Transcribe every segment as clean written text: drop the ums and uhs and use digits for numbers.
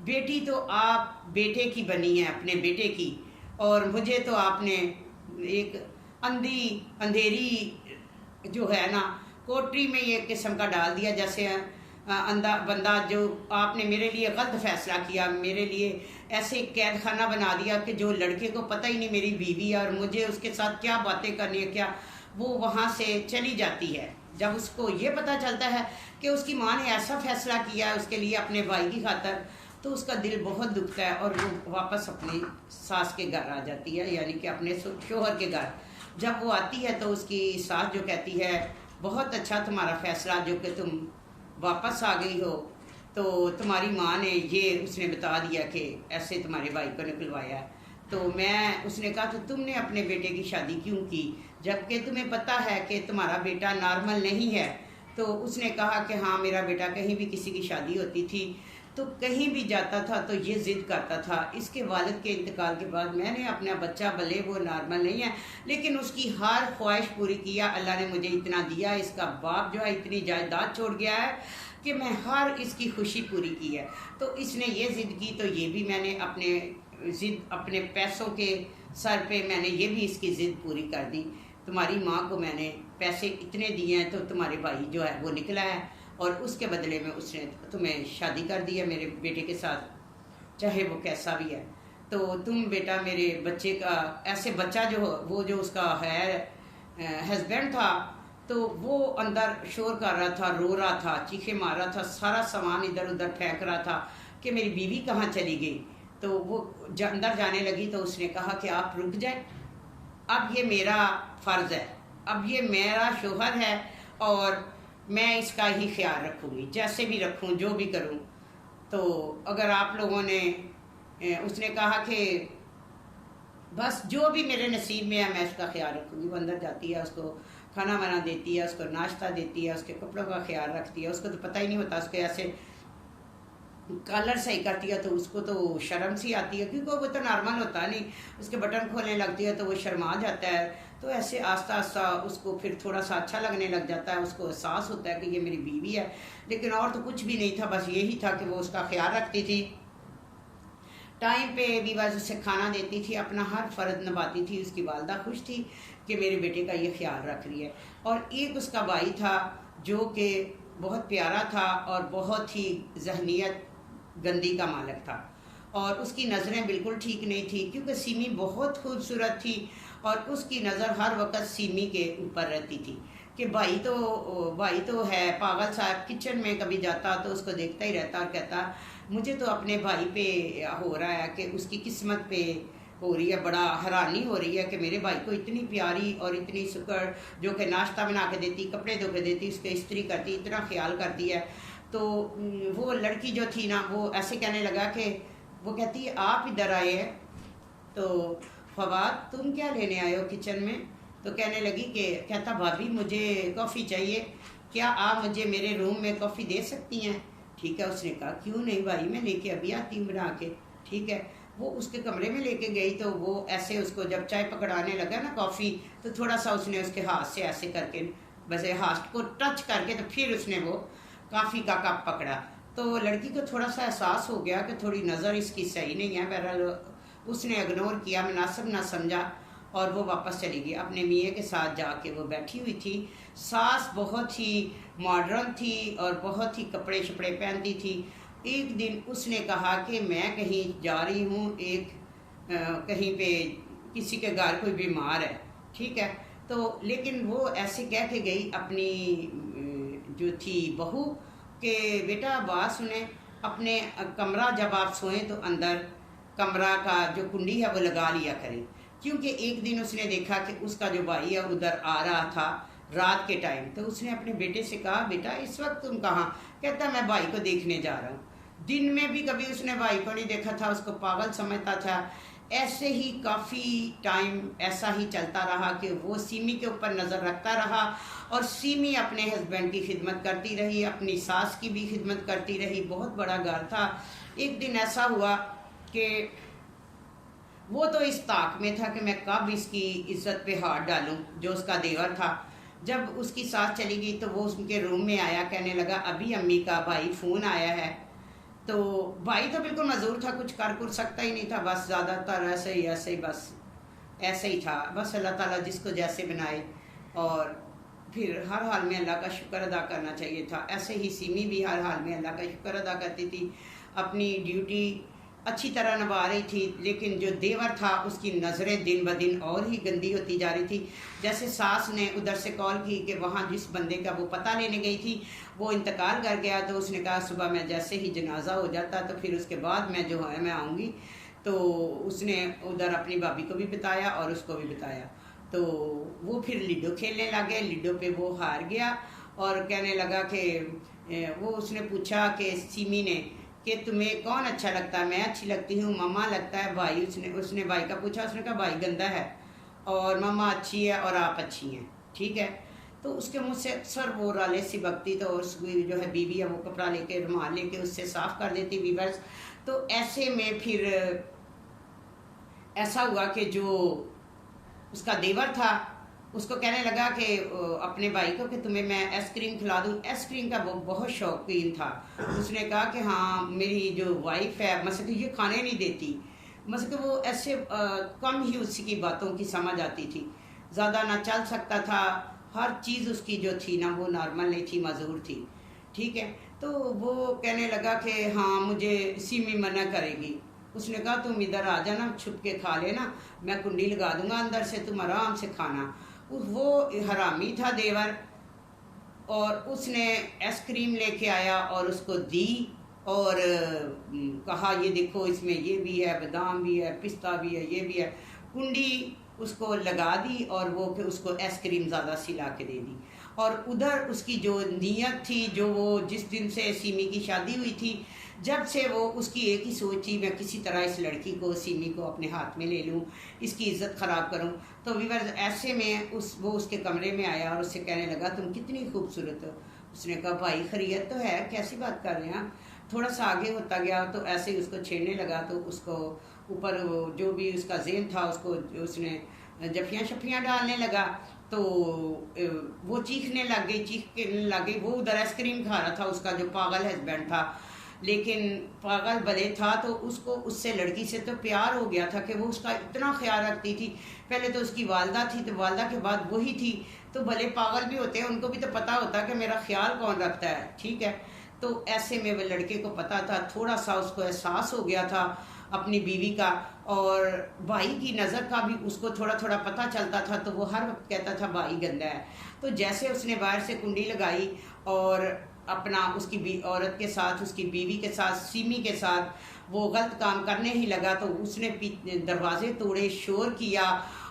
بیٹی تو آپ بیٹے کی بنی ہے، اپنے بیٹے کی، اور مجھے تو آپ نے ایک اندھیری جو ہے نا کوٹری میں یہ قسم کا ڈال دیا، جیسے اندھا بندہ جو آپ نے میرے لیے غلط فیصلہ کیا، میرے لیے ایسے قید خانہ بنا دیا کہ جو لڑکے کو پتہ ہی نہیں میری بیوی ہے اور مجھے اس کے ساتھ کیا باتیں کرنی ہے، کیا وہ وہاں سے چلی جاتی ہے۔ جب اس کو یہ پتہ چلتا ہے کہ اس کی ماں نے ایسا فیصلہ کیا ہے اس کے لیے اپنے بھائی کی خاطر، تو اس کا دل بہت دکھتا ہے اور وہ واپس اپنی ساس کے گھر آ جاتی ہے، یعنی کہ اپنے شوہر کے گھر۔ جب وہ آتی ہے تو اس کی ساس جو کہتی ہے بہت اچھا تمہارا فیصلہ جو کہ تم واپس آ گئی ہو، تو تمہاری ماں نے یہ اس نے بتا دیا کہ ایسے تمہارے بھائی کو نکلوایا ہے۔ تو اس نے کہا تو تم نے اپنے بیٹے کی شادی کیوں کی جب کہ تمہیں پتہ ہے کہ تمہارا بیٹا نارمل نہیں ہے؟ تو اس نے کہا کہ ہاں میرا بیٹا کہیں بھی کسی کی شادی ہوتی تھی تو کہیں بھی جاتا تھا تو یہ ضد کرتا تھا۔ اس کے والد کے انتقال کے بعد میں نے اپنا بچہ، بھلے وہ نارمل نہیں ہے لیکن اس کی ہر خواہش پوری کیا، اللہ نے مجھے اتنا دیا، اس کا باپ جو ہے اتنی جائیداد چھوڑ گیا ہے کہ میں ہر اس کی خوشی پوری کی ہے۔ تو اس نے یہ ضد کی تو یہ بھی میں نے اپنے پیسوں کے سر پہ میں نے یہ بھی اس کی ضد پوری کر دی۔ تمہاری ماں کو میں نے پیسے اتنے دیے ہیں تو تمہارے بھائی جو ہے وہ نکلا ہے اور اس کے بدلے میں اس نے تمہیں شادی کر دی ہے میرے بیٹے کے ساتھ، چاہے وہ کیسا بھی ہے۔ تو تم بیٹا میرے بچے کا ایسے بچہ جو اس کا ہے ہسبینڈ تھا، تو وہ اندر شور کر رہا تھا، رو رہا تھا، چیخے مار رہا تھا، سارا سامان ادھر ادھر پھینک رہا تھا کہ میری بیوی کہاں چلی گئی۔ تو وہ اندر جانے لگی تو اس نے کہا کہ آپ رک جائیں، اب یہ میرا فرض ہے، اب یہ میرا شوہر ہے اور میں اس کا ہی خیال رکھوں گی، جیسے بھی رکھوں، جو بھی کروں۔ تو اگر آپ لوگوں نے اس نے کہا کہ بس جو بھی میرے نصیب میں ہے میں اس کا خیال رکھوں گی۔ وہ اندر جاتی ہے، اس کو کھانا بنا دیتی ہے، اس کو ناشتہ دیتی ہے، اس کے کپڑوں کا خیال رکھتی ہے، اس کو تو پتہ ہی نہیں ہوتا، اس کے ایسے کالر صحیح کرتی ہے تو اس کو تو شرم سی آتی ہے کیونکہ وہ تو نارمل ہوتا نہیں، اس کے بٹن کھولنے لگتی ہے تو وہ شرما جاتا ہے۔ تو ایسے آہستہ آہستہ اس کو پھر تھوڑا سا اچھا لگنے لگ جاتا ہے، اس کو احساس ہوتا ہے کہ یہ میری بیوی ہے، لیکن اور تو کچھ بھی نہیں تھا، بس یہی تھا کہ وہ اس کا خیال رکھتی تھی، ٹائم پہ بیوہ اسے کھانا دیتی تھی، اپنا ہر فرض نبھاتی تھی۔ اس کی والدہ خوش تھی کہ میرے بیٹے کا یہ خیال رکھ رہی ہے۔ اور ایک اس کا بھائی تھا جو کہ بہت پیارا تھا اور بہت ہی ذہنیت گندی کا مالک تھا، اور اس کی نظریں بالکل ٹھیک نہیں تھی کیونکہ سیمی بہت خوبصورت تھی اور اس کی نظر ہر وقت سیمی کے اوپر رہتی تھی کہ بھائی تو ہے پاگل صاحب، کچن میں کبھی جاتا تو اس کو دیکھتا ہی رہتا اور کہتا مجھے تو اپنے بھائی پہ ہو رہا ہے کہ اس کی قسمت پہ ہو رہی ہے، بڑا حیرانی ہو رہی ہے کہ میرے بھائی کو اتنی پیاری اور اتنی سکڑ جو کہ ناشتہ بنا کے دیتی، کپڑے دھو کے دیتی، اس کے استری کرتی، اتنا خیال کرتی ہے۔ تو وہ لڑکی جو تھی نا وہ ایسے کہنے لگا کہ وہ کہتی ہے آپ ادھر آئے ہیں تو فواد تم کیا لینے آئے ہو کچن میں؟ تو کہنے لگی کہ کہتا بھابھی مجھے کافی چاہیے، کیا آپ مجھے میرے روم میں کافی دے سکتی ہیں؟ ٹھیک ہے۔ اس نے کہا کیوں نہیں بھائی، میں لے کے ابھی آتی ہوں بنا کے۔ ٹھیک ہے، وہ اس کے کمرے میں لے کے گئی تو وہ ایسے اس کو جب چائے پکڑانے لگا نا کافی، تو تھوڑا سا اس نے اس کے ہاتھ سے ایسے کر کے بس ہاتھ کو ٹچ کر کے تو پھر اس نے وہ کافی کا کپ پکڑا۔ تو لڑکی کو تھوڑا سا احساس ہو گیا کہ تھوڑی نظر اس کی صحیح نہیں ہے، بہرحال اس نے اگنور کیا، مناسب نہ سمجھا اور وہ واپس چلی گئی اپنے میاں کے ساتھ جا کے وہ بیٹھی ہوئی تھی۔ ساس بہت ہی ماڈرن تھی اور بہت ہی کپڑے شپڑے پہنتی تھی۔ ایک دن اس نے کہا کہ میں کہیں جا رہی ہوں، کہیں پہ کسی کے گھر کوئی بیمار ہے، ٹھیک ہے، تو لیکن وہ ایسے کہہ کے گئی اپنی جو تھی بہو کہ بیٹا بات سنیں، اپنے کمرہ جب آپ سوئیں تو اندر کمرہ کا جو کنڈی ہے وہ لگا لیا کریں، کیونکہ ایک دن اس نے دیکھا کہ اس کا جو بھائی ہے ادھر آ رہا تھا رات کے ٹائم، تو اس نے اپنے بیٹے سے کہا بیٹا اس وقت تم کہاں؟ کہتا میں بھائی کو دیکھنے جا رہا ہوں۔ دن میں بھی کبھی اس نے بھائی کو نہیں دیکھا تھا، اس کو پاگل سمجھتا تھا۔ ایسے ہی کافی ٹائم ایسا ہی چلتا رہا کہ وہ سیمی کے اوپر نظر رکھتا رہا اور سیمی اپنے ہسبینڈ کی خدمت کرتی رہی، اپنی ساس کی بھی خدمت کرتی رہی، بہت بڑا گھر تھا۔ ایک دن ایسا ہوا کہ وہ تو اس طاق میں تھا کہ میں کب اس کی عزت پہ ہاتھ ڈالوں، جو اس کا دیور تھا۔ جب اس کی ساس چلی گئی تو وہ اس کے روم میں آیا، کہنے لگا ابھی امی کا بھائی فون آیا ہے تو بھائی تو بالکل معذور تھا، کچھ کر سکتا ہی نہیں تھا، بس زیادہ تر ایسے ہی بس ایسے ہی تھا، بس اللہ تعالیٰ جس کو جیسے بنائے، اور پھر ہر حال میں اللہ کا شکر ادا کرنا چاہیے تھا۔ ایسے ہی سیمی بھی ہر حال میں اللہ کا شکر ادا کرتی تھی، اپنی ڈیوٹی اچھی طرح نبھا رہی تھی، لیکن جو دیور تھا اس کی نظریں دن بدن اور ہی گندی ہوتی جا رہی تھی۔ جیسے ساس نے ادھر سے کال کی کہ وہاں جس بندے کا وہ پتہ لینے گئی تھی وہ انتقال کر گیا، تو اس نے کہا صبح میں جیسے ہی جنازہ ہو جاتا تو پھر اس کے بعد میں جو ہے میں آؤں گی۔ تو اس نے ادھر اپنی بھابھی کو بھی بتایا اور اس کو بھی بتایا، تو وہ پھر لڈو کھیلنے لگے۔ لڈو پہ وہ ہار گیا اور کہنے لگا کہ وہ اس نے پوچھا کہ سیمی نے کہ تمہیں کون اچھا لگتا ہے؟ میں اچھی لگتی ہوں، ماما لگتا ہے بھائی۔ اس نے بھائی کا پوچھا، اس نے کہا بھائی گندا ہے اور ماما اچھی ہے اور آپ اچھی ہیں، ٹھیک ہے۔ تو اس کے منہ سے اکثر وہ رالے سی بکتی، تو اس کی جو ہے بیوی ہے وہ کپڑا لے کے رومال لے کے اس سے صاف کر دیتی ویورز۔ تو ایسے میں پھر ایسا ہوا کہ جو اس کا دیور تھا اس کو کہنے لگا کہ اپنے بھائی کو کہ تمہیں میں ایس کریم کھلا دوں۔ ایس کریم کا وہ بہت شوقین تھا۔ اس نے کہا کہ ہاں میری جو وائف ہے مثلا کہ یہ کھانے نہیں دیتی، مثلا کہ وہ ایسے کم ہی اس کی باتوں کی سمجھ آتی تھی، زیادہ نہ چل سکتا تھا، ہر چیز اس کی جو تھی نا وہ نارمل نہیں تھی، معذور تھی، ٹھیک ہے۔ تو وہ کہنے لگا کہ ہاں مجھے سیمی منع کرے گی۔ اس نے کہا تم ادھر آ جانا، چھپ کے کھا لینا، میں کنڈی لگا دوں گا اندر سے، تم آرام سے کھانا۔ وہ حرامی تھا دیور، اور اس نے ایس کریم لے کے آیا اور اس کو دی اور کہا یہ دیکھو اس میں یہ بھی ہے، بادام بھی ہے، پستہ بھی ہے، یہ بھی ہے۔ کنڈی اس کو لگا دی اور وہ کہ اس کو ایس کریم زیادہ سی لا کے دے دی۔ اور ادھر اس کی جو نیت تھی، جو وہ جس دن سے سیمی کی شادی ہوئی تھی، جب سے وہ اس کی ایک ہی سوچ تھی میں کسی طرح اس لڑکی کو سیمی کو اپنے ہاتھ میں لے لوں، اس کی عزت خراب کروں۔ تو ویورز ایسے میں وہ اس کے کمرے میں آیا اور اس سے کہنے لگا تم کتنی خوبصورت ہو۔ اس نے کہا بھائی خیریت تو ہے، کیسی بات کر رہے ہیں؟ تھوڑا سا آگے ہوتا گیا تو ایسے ہی اس کو چھیڑنے لگا، تو اس کو اوپر جو بھی اس کا ذہن تھا اس کو اس نے جفیاں شفیاں ڈالنے لگا، تو وہ چیخنے لگ گئی۔ وہ ادھر آئس کریم کھا رہا تھا، اس کا جو پاگل ہسبینڈ تھا، لیکن پاگل بھلے تھا تو اس کو اس سے لڑکی سے تو پیار ہو گیا تھا کہ وہ اس کا اتنا خیال رکھتی تھی۔ پہلے تو اس کی والدہ تھی، تو والدہ کے بعد وہی تھی، تو بھلے پاگل بھی ہوتے ہیں ان کو بھی تو پتہ ہوتا کہ میرا خیال کون رکھتا ہے، ٹھیک ہے۔ تو ایسے میں وہ لڑکے کو پتہ تھا، تھوڑا سا اس کو احساس ہو گیا تھا اپنی بیوی کا، اور بھائی کی نظر کا بھی اس کو تھوڑا تھوڑا پتہ چلتا تھا، تو وہ ہر وقت کہتا تھا بھائی گندا ہے۔ تو جیسے اس نے باہر سے کنڈی لگائی اور اپنا اس کی عورت کے ساتھ، اس کی بیوی کے ساتھ، سیمی کے ساتھ وہ غلط کام کرنے ہی لگا، تو اس نے دروازے توڑے، شور کیا،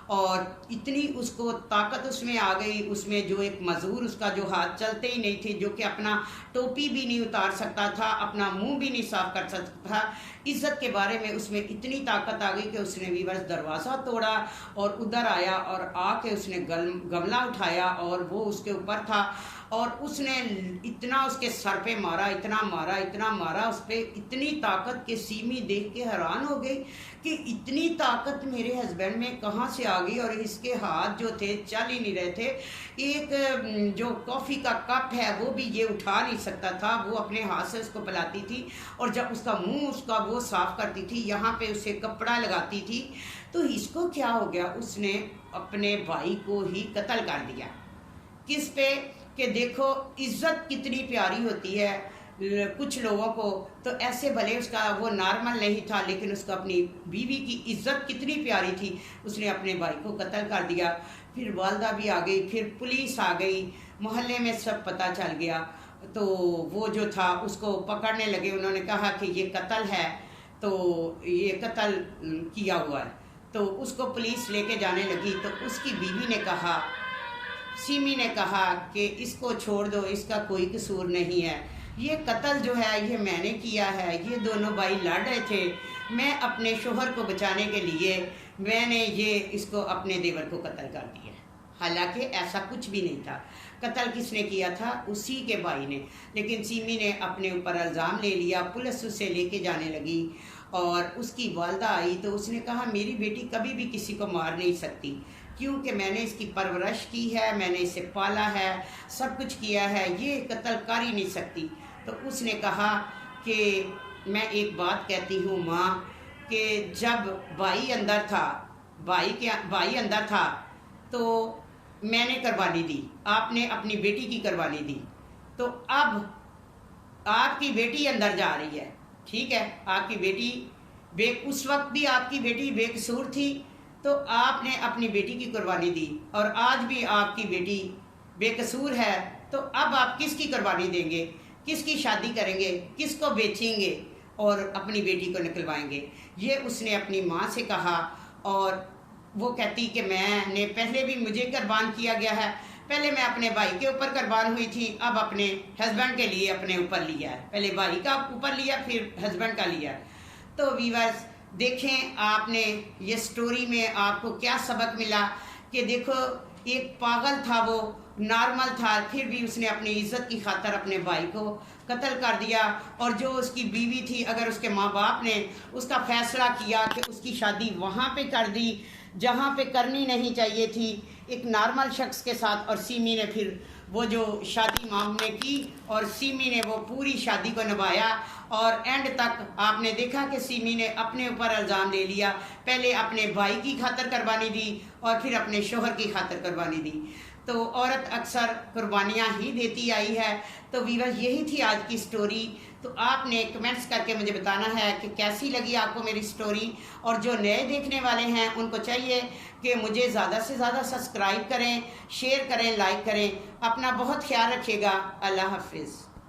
اور اتنی اس کو طاقت اس میں آ گئی، اس میں جو ایک معذور اس کا جو ہاتھ چلتے ہی نہیں تھے، جو کہ اپنا ٹوپی بھی نہیں اتار سکتا تھا، اپنا منہ بھی نہیں صاف کر سکتا تھا، عزت کے بارے میں اس میں اتنی طاقت آ گئی کہ اس نے ویورز دروازہ توڑا اور ادھر آیا اور آ کے اس نے گملہ اٹھایا اور وہ اس کے اوپر تھا، اور اس نے اتنا اس کے سر پہ مارا، اتنا مارا اس پہ، اتنی طاقت کہ سیمی دیکھ کے حیران ہو گئی کہ اتنی طاقت میرے ہسبینڈ میں کہاں سے آ گئی، اور اس کے ہاتھ جو تھے چل ہی نہیں رہے تھے، ایک جو کافی کا کپ ہے وہ بھی یہ اٹھا نہیں سکتا تھا، وہ اپنے ہاتھ سے اس کو پلاتی تھی، اور جب اس کا منہ اس کا وہ صاف کرتی تھی، یہاں پہ اسے کپڑا لگاتی تھی، تو اس کو کیا ہو گیا، اس نے اپنے بھائی کو ہی قتل کر دیا۔ کس پہ؟ کہ دیکھو عزت کتنی پیاری ہوتی ہے کچھ لوگوں کو، تو ایسے بھلے اس کا وہ نارمل نہیں تھا، لیکن اس کو اپنی بیوی کی عزت کتنی پیاری تھی، اس نے اپنے بھائی کو قتل کر دیا۔ پھر والدہ بھی آ گئی، پھر پولیس آ گئی، محلے میں سب پتہ چل گیا، تو وہ جو تھا اس کو پکڑنے لگے، انہوں نے کہا کہ یہ قتل ہے، تو یہ قتل کیا ہوا ہے، تو اس کو پولیس لے کے جانے لگی، تو اس کی بیوی نے کہا، سیمی نے کہا کہ اس کو چھوڑ دو، اس کا کوئی قصور نہیں ہے، یہ قتل جو ہے یہ میں نے کیا ہے، یہ دونوں بھائی لڑ رہے تھے، میں اپنے شوہر کو بچانے کے لیے میں نے اس کو اپنے دیور کو قتل کر دیا، حالانکہ ایسا کچھ بھی نہیں تھا۔ قتل کس نے کیا تھا؟ اسی کے بھائی نے، لیکن سیمی نے اپنے اوپر الزام لے لیا، پولیس اسے لے کے جانے لگی، اور اس کی والدہ آئی تو اس نے کہا میری بیٹی کبھی بھی کسی کو مار نہیں سکتی، کیونکہ میں نے اس کی پرورش کی ہے، میں نے اسے پالا ہے، سب کچھ کیا ہے، یہ قتل کر ہی نہیں سکتی۔ تو اس نے کہا کہ میں ایک بات کہتی ہوں ماں کہ جب بھائی اندر تھا، بھائی اندر تھا تو میں نے قربانی دی، آپ نے اپنی بیٹی کی قربانی دی، تو اب آپ کی بیٹی اندر جا رہی ہے، ٹھیک ہے، آپ کی بیٹی اس وقت بھی آپ کی بیٹی بے قصور تھی، تو آپ نے اپنی بیٹی کی قربانی دی، اور آج بھی آپ کی بیٹی بے قصور ہے، تو اب آپ کس کی قربانی دیں گے؟ کس کی شادی کریں گے؟ کس کو بیچیں گے اور اپنی بیٹی کو نکلوائیں گے؟ یہ اس نے اپنی ماں سے کہا، اور وہ کہتی کہ میں نے پہلے بھی مجھے قربان کیا گیا ہے، پہلے میں اپنے بھائی کے اوپر قربان ہوئی تھی، اب اپنے ہسبینڈ کے لیے اپنے اوپر لیا ہے، پہلے بھائی کا اوپر لیا پھر ہسبینڈ کا لیا۔ تو ویورز دیکھیں آپ نے یہ سٹوری میں آپ کو کیا سبق ملا کہ دیکھو ایک پاگل تھا، وہ نارمل تھا، پھر بھی اس نے اپنی عزت کی خاطر اپنے بھائی کو قتل کر دیا، اور جو اس کی بیوی تھی، اگر اس کے ماں باپ نے اس کا فیصلہ کیا کہ اس کی شادی وہاں پہ کر دی جہاں پہ کرنی نہیں چاہیے تھی، ایک نارمل شخص کے ساتھ، اور سیمی نے پھر وہ جو شادی مام نے کی اور سیمی نے وہ پوری شادی کو نبھایا، اور اینڈ تک آپ نے دیکھا کہ سیمی نے اپنے اوپر الزام لے لیا، پہلے اپنے بھائی کی خاطر قربانی دی اور پھر اپنے شوہر کی خاطر قربانی دی۔ تو عورت اکثر قربانیاں ہی دیتی آئی ہے۔ تو ویورز یہی تھی آج کی سٹوری۔ تو آپ نے کمنٹس کر کے مجھے بتانا ہے کہ کیسی لگی آپ کو میری سٹوری، اور جو نئے دیکھنے والے ہیں ان کو چاہیے کہ مجھے زیادہ سے زیادہ سبسکرائب کریں، شیئر کریں، لائک کریں۔ اپنا بہت خیال رکھیے گا۔ اللہ حافظ۔